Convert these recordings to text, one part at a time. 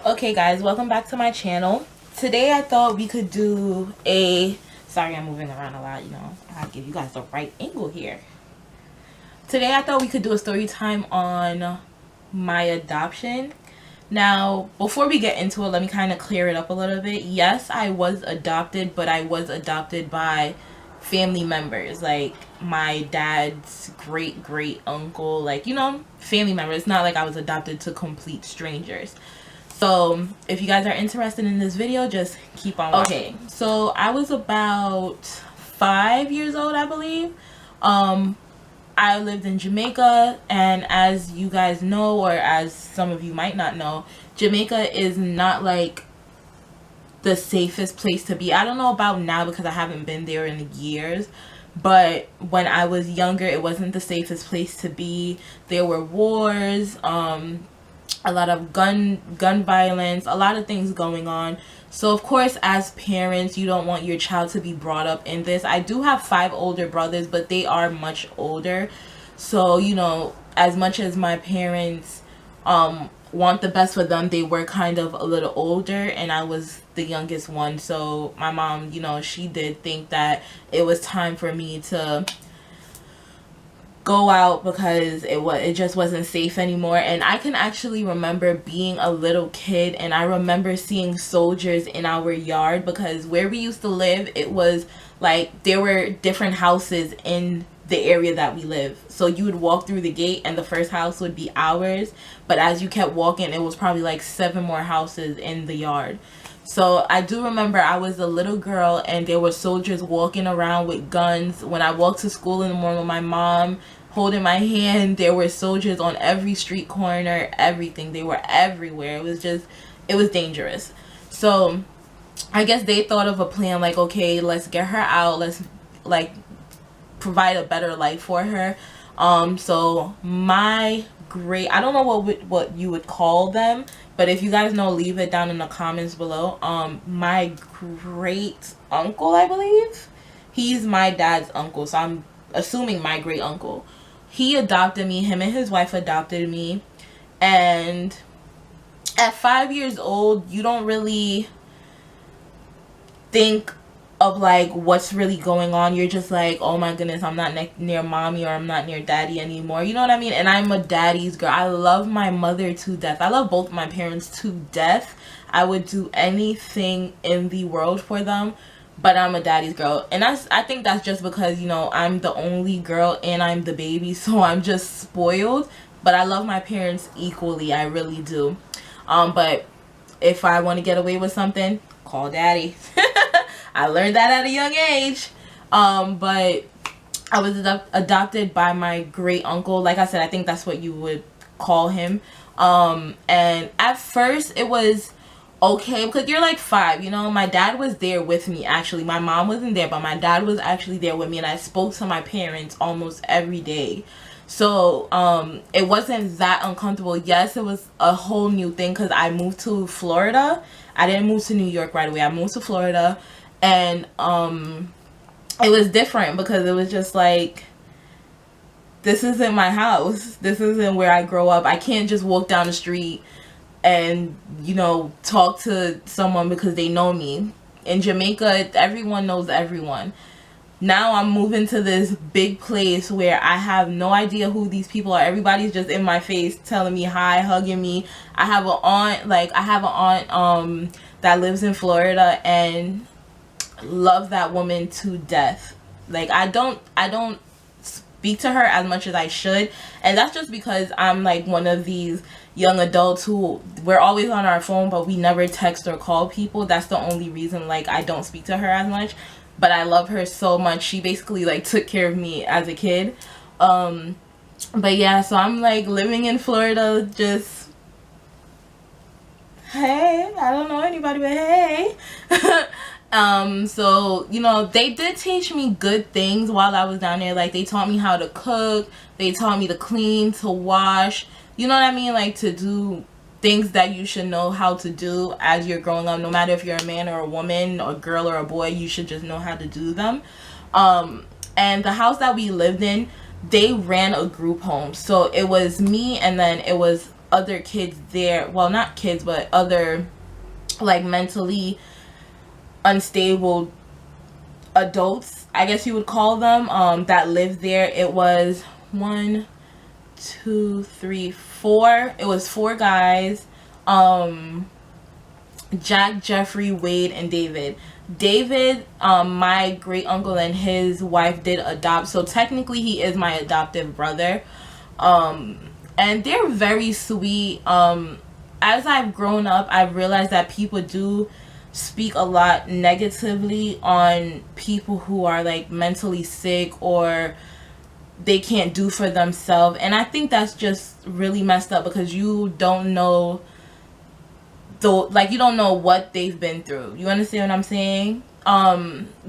Okay guys, welcome back to my channel. Today I thought we could do a, sorry I'm moving around a lot, I gotta give you guys the right angle here. Today I thought we could do a story time on my adoption. Now, before we get into it, let me kind of clear it up a little bit. Yes, I was adopted, but I was adopted by family members, like my dad's great uncle, like, family members. It's not like I was adopted to complete strangers. So if you guys are interested in this video, just keep on watching. Okay, so I was about 5 years old, I believe. I lived in Jamaica, and as you guys know, or as some of you might not know, Jamaica is not like the safest place to be. I don't know about now because I haven't been there in years, but when I was younger, it wasn't the safest place to be. There were wars, a lot of gun violence, a lot of things going on. So of course, as parents, you don't want your child to be brought up in this. I do have 5 older brothers, but they are much older. So, as much as my parents want the best for them, they were kind of a little older, and I was the youngest one. So my mom, she did think that it was time for me to go out because it just wasn't safe anymore. And I can actually remember being a little kid, and I remember seeing soldiers in our yard, because where we used to live, it was like there were different houses in the area that we live. So you would walk through the gate and the first house would be ours, but as you kept walking, it was probably like 7 more houses in the yard. So I do remember I was a little girl and there were soldiers walking around with guns. When I walked to school in the morning with my mom holding my hand, there were soldiers on every street corner, everything. They were everywhere. It was dangerous. So I guess they thought of a plan like, okay, let's get her out. Let's like provide a better life for her. So my I don't know what you would call them, but if you guys know, leave it down in the comments below. My great uncle, I believe, he's my dad's uncle, so I'm assuming my great uncle, he adopted me. Him and his wife adopted me. And at 5 years old, you don't really think of like what's really going on. You're just like, oh my goodness, I'm not near mommy, or I'm not near daddy anymore, you know what I mean? And I'm a daddy's girl. I love my mother to death. I love both my parents to death. I would do anything in the world for them, but I'm a daddy's girl. And I think that's just because, I'm the only girl and I'm the baby, so I'm just spoiled. But I love my parents equally, I really do. But if I want to get away with something, call daddy. I learned that at a young age. But I was adopted by my great uncle. Like I said, I think that's what you would call him. And at first it was okay because you're like 5, my dad was there with me. Actually, my mom wasn't there, but my dad was actually there with me, and I spoke to my parents almost every day. So it wasn't that uncomfortable. Yes, it was a whole new thing because I moved to Florida. I didn't move to New York right away. I moved to Florida. And it was different because it was just like, this isn't my house. This isn't where I grow up. I can't just walk down the street and, talk to someone because they know me. In Jamaica, everyone knows everyone. Now I'm moving to this big place where I have no idea who these people are. Everybody's just in my face telling me hi, hugging me. I have an aunt that lives in Florida, and love that woman to death. Like I don't speak to her as much as I should, and that's just because I'm like one of these young adults who we're always on our phone, but we never text or call people. That's the only reason like I don't speak to her as much. But I love her so much. She basically like took care of me as a kid. But yeah, so I'm like living in Florida, just hey, I don't know anybody, but hey. So they did teach me good things while I was down there. Like they taught me how to cook, they taught me to clean, to wash, you know what I mean, like to do things that you should know how to do as you're growing up. No matter if you're a man or a woman, or a girl or a boy, you should just know how to do them. And the house that we lived in, they ran a group home. So it was me, and then it was other kids there, well, not kids, but other like mentally unstable adults, I guess you would call them, that lived there. It was 1, 2, 3, 4. It was 4 guys. Jack, Jeffrey, Wade, and David. David, my great uncle and his wife did adopt, so technically he is my adoptive brother. And they're very sweet. As I've grown up, I've realized that people do speak a lot negatively on people who are like mentally sick or they can't do for themselves, and I think that's just really messed up, because you don't know you don't know what they've been through. You understand what I'm saying?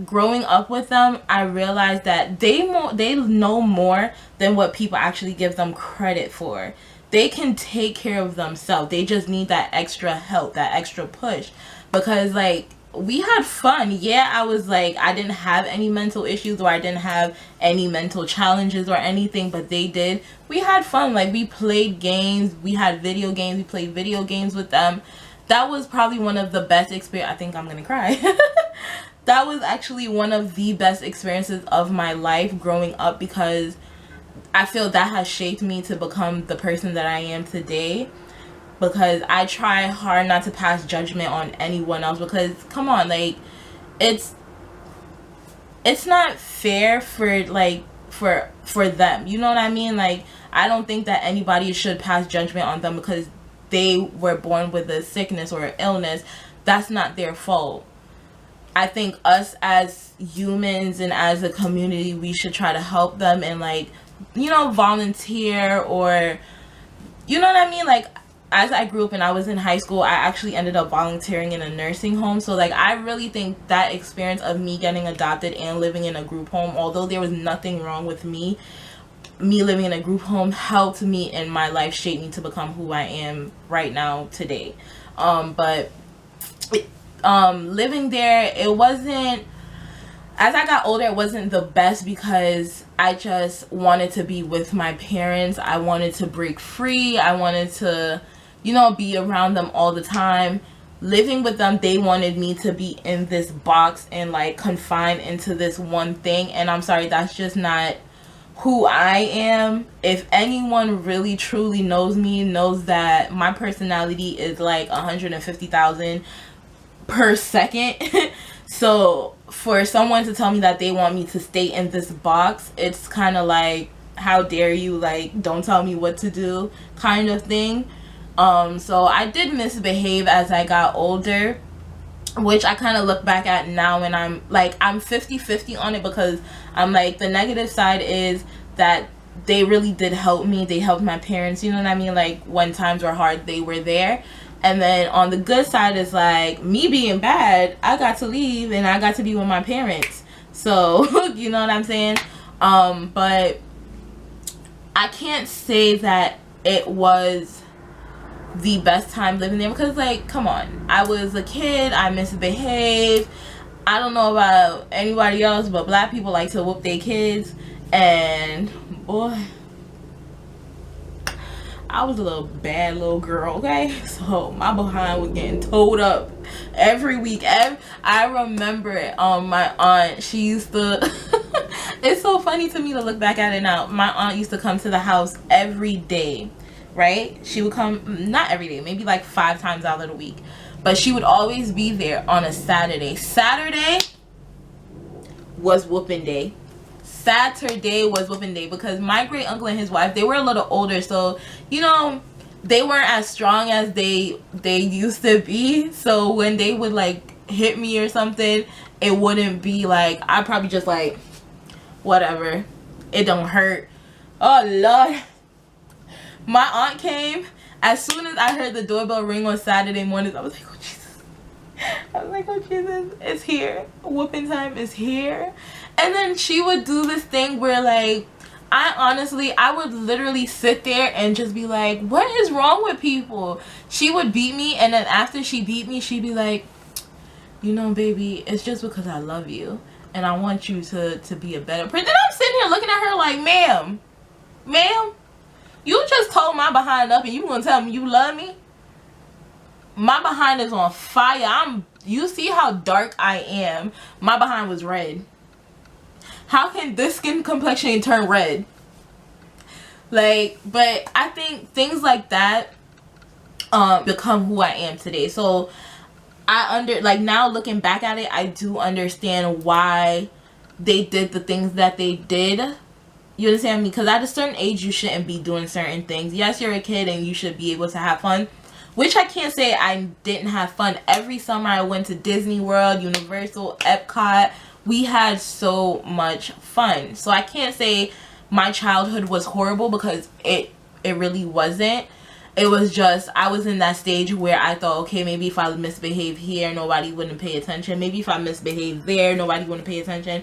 Growing up with them, I realized that they know more than what people actually give them credit for. They can take care of themselves. They just need that extra help, that extra push. Because like, we had fun. Yeah, I was like, I didn't have any mental issues, or I didn't have any mental challenges or anything, but they did. We had fun. Like, we played games. We had video games. We played video games with them. That was probably one of the best experiences. I think I'm gonna cry. That was actually one of the best experiences of my life growing up, because I feel that has shaped me to become the person that I am today. Because I try hard not to pass judgment on anyone else, because come on, like, it's not fair for like for them, you know what I mean? Like, I don't think that anybody should pass judgment on them because they were born with a sickness or an illness. That's not their fault. I think us as humans and as a community, we should try to help them and, like, you know, volunteer, or, you know what I mean? Like, as I grew up and I was in high school, I actually ended up volunteering in a nursing home. So like, I really think that experience of me getting adopted and living in a group home, although there was nothing wrong with me living in a group home, helped me in my life, shape me to become who I am right now today. But living there, it wasn't, as I got older, it wasn't the best, because I just wanted to be with my parents. I wanted to break free. I wanted to, you know, be around them all the time. Living with them, they wanted me to be in this box and like confined into this one thing. And I'm sorry, that's just not who I am. If anyone really truly knows me, knows that my personality is like 150,000 per second. So for someone to tell me that they want me to stay in this box, it's kind of like, how dare you, like, don't tell me what to do kind of thing. So I did misbehave as I got older, which I kind of look back at now, and I'm like, I'm 50-50 on it, because I'm like, the negative side is that they really did help me. They helped my parents, you know what I mean? Like, when times were hard, they were there. And then on the good side is like, me being bad, I got to leave and I got to be with my parents. So, you know what I'm saying? But I can't say that it was the best time living there, because like, come on, I was a kid, I misbehaved. I don't know about anybody else, but black people like to whoop their kids, and boy, I was a little bad little girl, okay? So my behind was getting towed up every week. I remember it. My aunt, she used to it's so funny to me to look back at it now. My aunt used to come to the house every day, right? She would come, not every day, maybe like 5 times out of the week, but she would always be there on a Saturday. Saturday was whooping day. Saturday was whooping day, because my great uncle and his wife, they were a little older, so you know, they weren't as strong as they used to be. So when they would like hit me or something, it wouldn't be like, I'd probably just like, whatever, it don't hurt. Oh Lord, my aunt came as soon as I heard the doorbell ring on Saturday mornings. I was like, oh Jesus, I was like, oh Jesus, it's here, whooping time is here. And then she would do this thing where like, I would literally sit there and just be like, what is wrong with people? She would beat me, and then after she beat me, she'd be like, you know, baby, it's just because I love you and I want you to be a better person. And I'm sitting here looking at her like, ma'am, You just told my behind up and you gonna tell me you love me? My behind is on fire. You see how dark I am? My behind was red. How can this skin complexion turn red? Like, but I think things like that become who I am today. So now looking back at it, I do understand why they did the things that they did. You understand me? Because at a certain age, you shouldn't be doing certain things. Yes, you're a kid and you should be able to have fun. Which I can't say I didn't have fun. Every summer I went to Disney World, Universal, Epcot. We had so much fun. So I can't say my childhood was horrible, because it really wasn't. It was just, I was in that stage where I thought, okay, maybe if I misbehave here, nobody wouldn't pay attention. Maybe if I misbehave there, nobody wouldn't pay attention.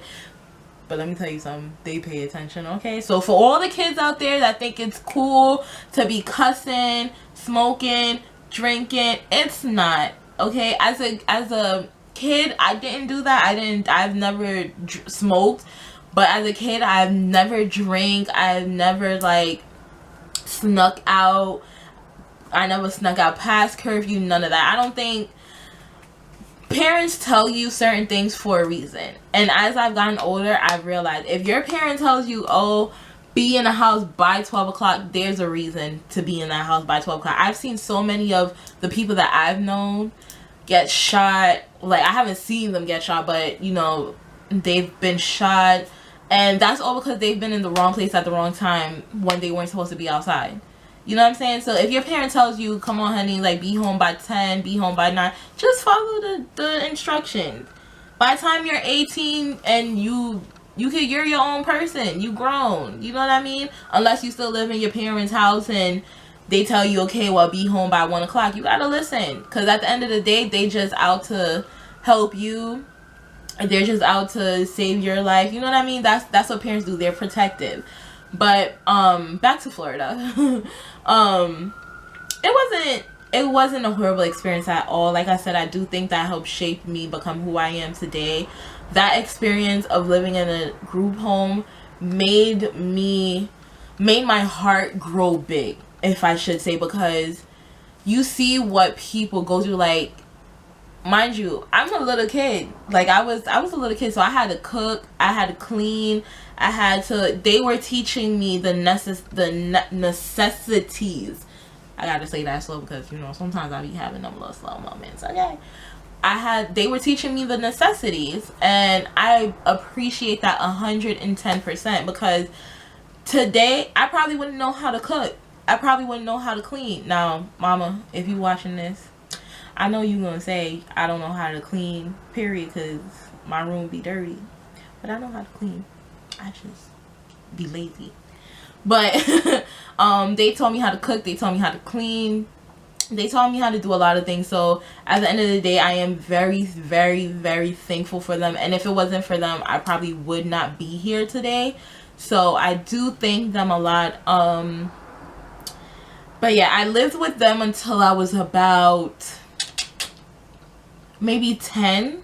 But let me tell you something, they pay attention, okay? So for all the kids out there that think it's cool to be cussing, smoking, drinking, it's not, okay? As a kid, I didn't do that. I've never smoked. But as a kid, I've never drank. I've never, like, snuck out. I never snuck out past curfew, none of that. I don't think parents tell you certain things for a reason. And as I've gotten older, I've realized if your parent tells you, oh, be in the house by 12 o'clock, there's a reason to be in that house by 12 o'clock. I've seen so many of the people that I've known get shot. Like, I haven't seen them get shot, but, you know, they've been shot. And that's all because they've been in the wrong place at the wrong time when they weren't supposed to be outside. You know what I'm saying? So if your parent tells you, come on, honey, like, be home by 10, be home by 9, just follow the instructions. By the time you're 18 and you're your own person, you grown. You know what I mean? Unless you still live in your parents' house and they tell you, okay, well, be home by 1 o'clock. You gotta listen. Because at the end of the day, they just out to help you. They're just out to save your life. You know what I mean? That's what parents do. They're protective. But back to Florida. It wasn't a horrible experience at all. Like I said, I do think that helped shape me become who I am today. That experience of living in a group home made my heart grow big, if I should say, because you see what people go through. Like, mind you, I'm a little kid. Like, I was a little kid, so I had to cook, I had to clean, they were teaching me the necessities. I gotta say that slow because, you know, sometimes I be having them little slow moments, okay? They were teaching me the necessities, and I appreciate that 110%, because today I probably wouldn't know how to cook. I probably wouldn't know how to clean. Now, mama, if you watching this, I know you're gonna say I don't know how to clean, period, because my room be dirty. But I know how to clean. I just be lazy. But they taught me how to cook. They taught me how to clean. They taught me how to do a lot of things. So at the end of the day, I am very, very, very thankful for them. And if it wasn't for them, I probably would not be here today. So I do thank them a lot. But yeah, I lived with them until I was about maybe 10.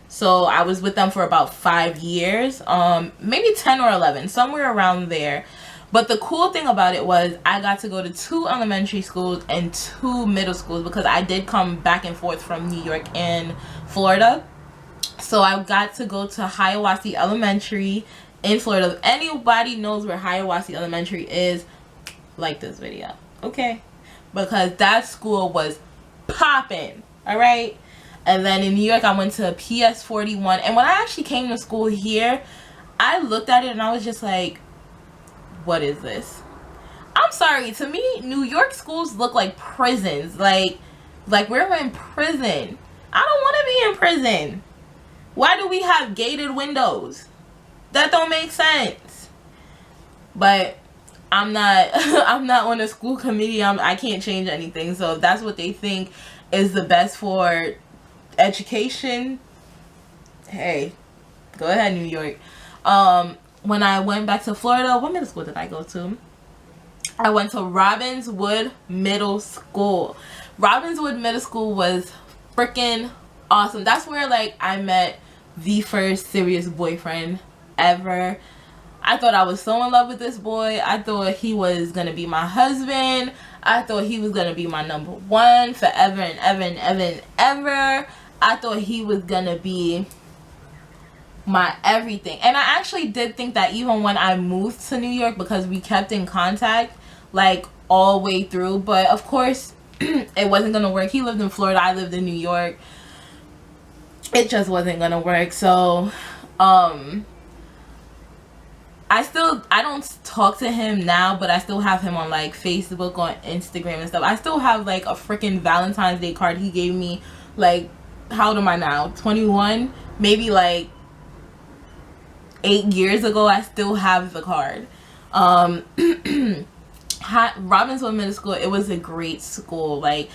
So I was with them for about 5 years, maybe 10 or 11, somewhere around there. But the cool thing about it was I got to go to 2 elementary schools and 2 middle schools, because I did come back and forth from New York and Florida. So I got to go to Hiawassee Elementary in Florida. If anybody knows where Hiawassee Elementary is, like this video, okay? Because that school was popping, all right? And then in New York, I went to PS 41. And when I actually came to school here, I looked at it and I was just like, what is this? I'm sorry, to me, New York schools look like prisons. Like we're in prison. I don't want to be in prison. Why do we have gated windows? That don't make sense. But I'm not I'm not on a school committee. I can't change anything. So if that's what they think is the best for education, hey, go ahead, New York. When I went back to Florida, what middle school did I go to? I went to Robbinswood Middle School. Robbinswood Middle School was freaking awesome. That's where, like, I met the first serious boyfriend ever. I thought I was so in love with this boy. I thought he was gonna be my husband. I thought he was gonna be my number one forever and ever and ever and ever. I thought he was gonna be my everything. And I actually did think that even when I moved to New York, because we kept in contact like all the way through. But of course, it wasn't gonna work. He lived in Florida, I lived in New York. It just wasn't gonna work. So I don't talk to him now, but I still have him on like Facebook, on Instagram and stuff. I still have like a freaking Valentine's Day card he gave me, like, how old am I now? 21? Maybe like 8 years ago. I still have the card. Robbinsville Middle School, it was a great school. Like,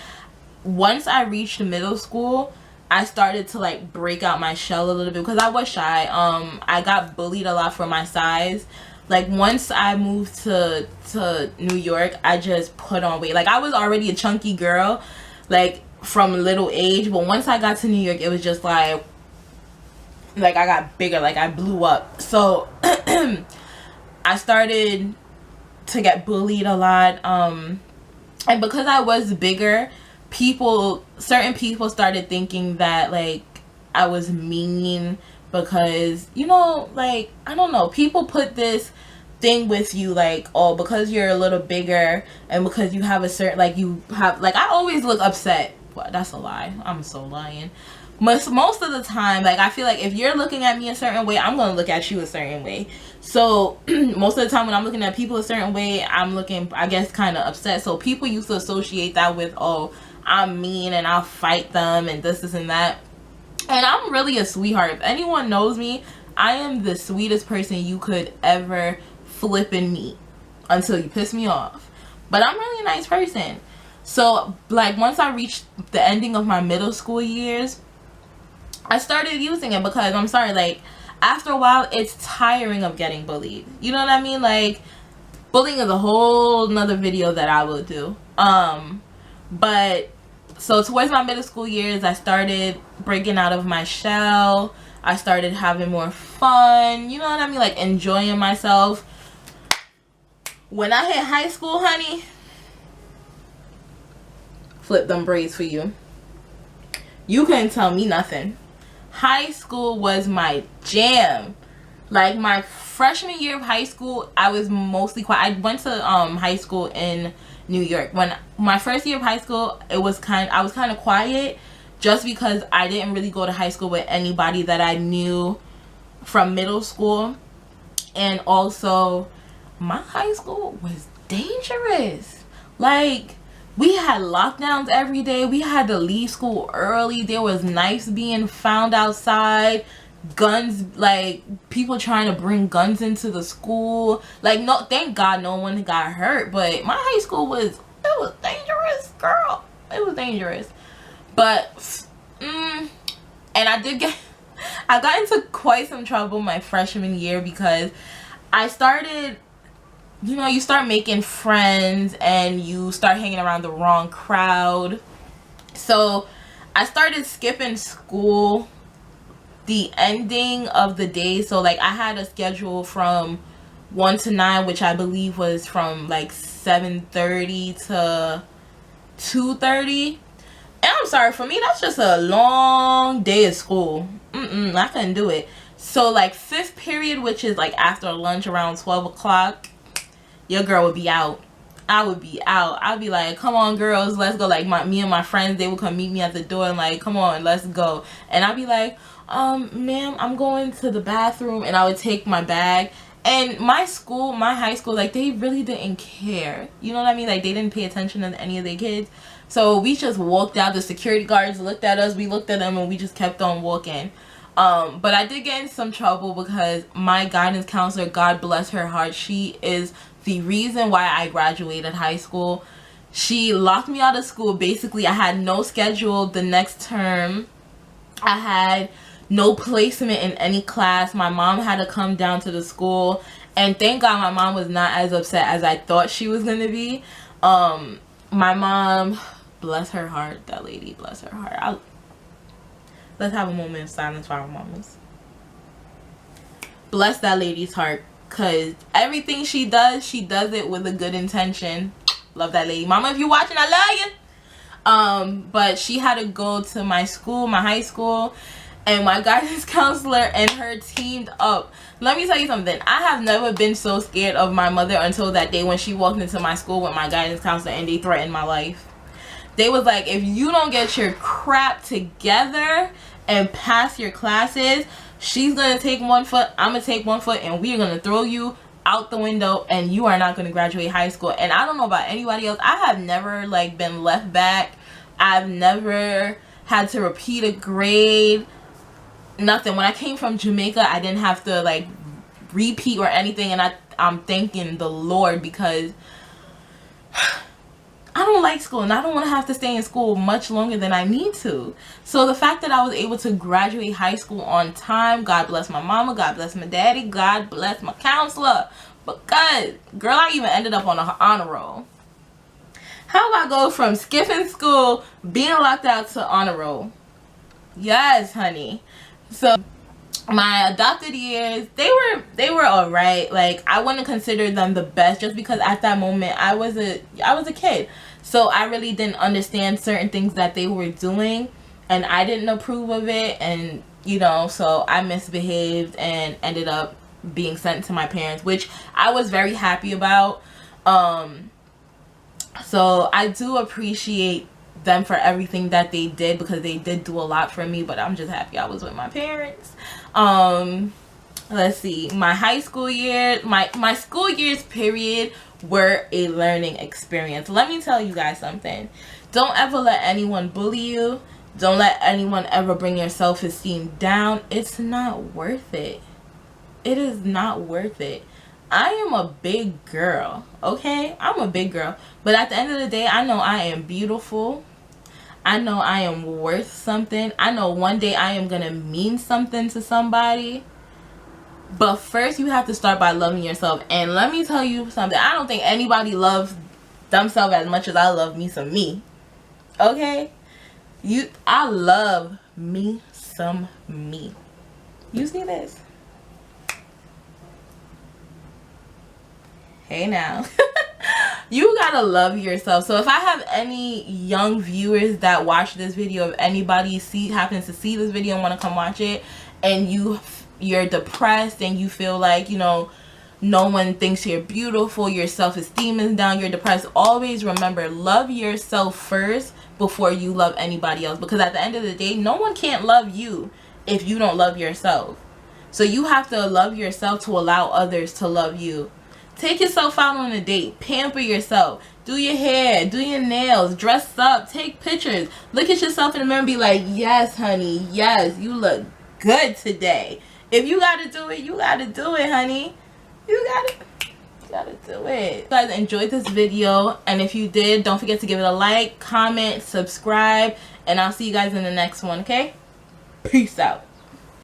once I reached middle school, I started to like break out my shell a little bit because I was shy. I got bullied a lot for my size. Like, once I moved to New York, I just put on weight. Like, I was already a chunky girl, like, from little age, but once I got to New York, it was just like I got bigger, like I blew up. So I started to get bullied a lot, and because I was bigger, certain people started thinking that like I was mean, because, you know, like, I don't know, people put this thing with you, like, oh, because you're a little bigger and because you have a certain, like, you have, like, I always look upset. Well, that's a lie. I'm so lying. Most of the time, like, I feel like if you're looking at me a certain way, I'm gonna look at you a certain way. So most of the time when I'm looking at people a certain way, I'm looking, I guess, kind of upset. So people used to associate that with, oh, I'm mean and I'll fight them and this and that. And I'm really a sweetheart. If anyone knows me, I am the sweetest person you could ever flip and meet until you piss me off. But I'm really a nice person. So, like, once I reached the ending of my middle school years, I started using it because, I'm sorry, like, after a while, it's tiring of getting bullied. You know what I mean? Like, bullying is a whole nother video that I will do. But, so towards my middle school years, I started breaking out of my shell. I started having more fun. You know what I mean? Like, enjoying myself. When I hit high school, honey, flip them braids for you. You couldn't tell me nothing. High school was my jam. Like, my freshman year of high school, I was mostly quiet. I went to high school in New York. When my first year of high school, I was kind of quiet, just because I didn't really go to high school with anybody that I knew from middle school. And also, my high school was dangerous. Like, we had lockdowns every day. We had to leave school early. There was knives being found outside, guns, like, people trying to bring guns into the school. Like, no, thank God no one got hurt. But my high school was dangerous, girl. It was dangerous. But and I got into quite some trouble my freshman year because I started, you know, you start making friends and you start hanging around the wrong crowd. So I started skipping school the ending of the day. So, like, I had a schedule from 1 to 9, which I believe was from like 7:30 to 2:30. And I'm sorry, for me, that's just a long day of school. I couldn't do it. So, like, 5th period, which is like after lunch around 12 o'clock, your girl would be out. I would be out. I'd be like, come on, girls, let's go. Like, me and my friends, they would come meet me at the door and like, come on, let's go. And I'd be like, ma'am, I'm going to the bathroom. And I would take my bag. And my high school, like, they really didn't care. You know what I mean? Like, they didn't pay attention to any of their kids. So we just walked out. The security guards looked at us. We looked at them and we just kept on walking. But I did get in some trouble because my guidance counselor, God bless her heart, she is the reason why I graduated high school. She locked me out of school. Basically, I had no schedule the next term. I had no placement in any class. My mom had to come down to the school, and thank God my mom was not as upset as I thought she was gonna be. My mom, bless her heart, that lady, bless her heart. Let's have a moment of silence for our mamas. Bless that lady's heart, because everything she does it with a good intention. Love that lady. Mama, if you're watching, I love you. But she had to go to my school, my high school, and my guidance counselor and her teamed up. Let me tell you something. I have never been so scared of my mother until that day when she walked into my school with my guidance counselor and they threatened my life. They was like, if you don't get your crap together and pass your classes, she's gonna take one foot, I'm gonna take one foot, and we're gonna throw you out the window and you are not gonna graduate high school. And I don't know about anybody else, I have never like been left back. I've never had to repeat a grade, nothing. When I came from Jamaica, I didn't have to like repeat or anything, and I'm thanking the Lord, because I don't like school and I don't want to have to stay in school much longer than I need to. So the fact that I was able to graduate high school on time, God bless my mama, God bless my daddy, God bless my counselor. Because, girl, I even ended up on an honor roll. How about I go from skipping school, being locked out, to honor roll? Yes, honey. So my adopted years, they were all right. Like, I wouldn't consider them the best, just because at that moment I was a kid, so I really didn't understand certain things that they were doing, and I didn't approve of it, and you know, so I misbehaved and ended up being sent to my parents, which I was very happy about. So I do appreciate them for everything that they did, because they did do a lot for me, but I'm just happy I was with my parents. Let's see, my high school year, my school years period were a learning experience. Let me tell you guys something. Don't ever let anyone bully you. Don't let anyone ever bring your self-esteem down. It's not worth it. It is not worth it. I am a big girl, okay? I'm a big girl, but at the end of the day, I know I am beautiful. I know I am worth something. I know one day I am gonna mean something to somebody. But first, you have to start by loving yourself. And let me tell you something. I don't think anybody loves themselves as much as I love me some me. Okay? I love me some me. You see this? Hey now. You gotta love yourself. So if I have any young viewers that watch this video, if anybody happens to see this video and want to come watch it, and you're depressed and you feel like, you know, no one thinks you're beautiful, your self-esteem is down, you're depressed, always remember, love yourself first before you love anybody else, because at the end of the day, no one can't love you if you don't love yourself. So you have to love yourself to allow others to love you. Take yourself out on a date. Pamper yourself. Do your hair. Do your nails. Dress up. Take pictures. Look at yourself in the mirror and be like, yes, honey. Yes, you look good today. If you got to do it, you got to do it, honey. You got to do it. If you guys enjoyed this video, and if you did, don't forget to give it a like, comment, subscribe, and I'll see you guys in the next one, okay? Peace out.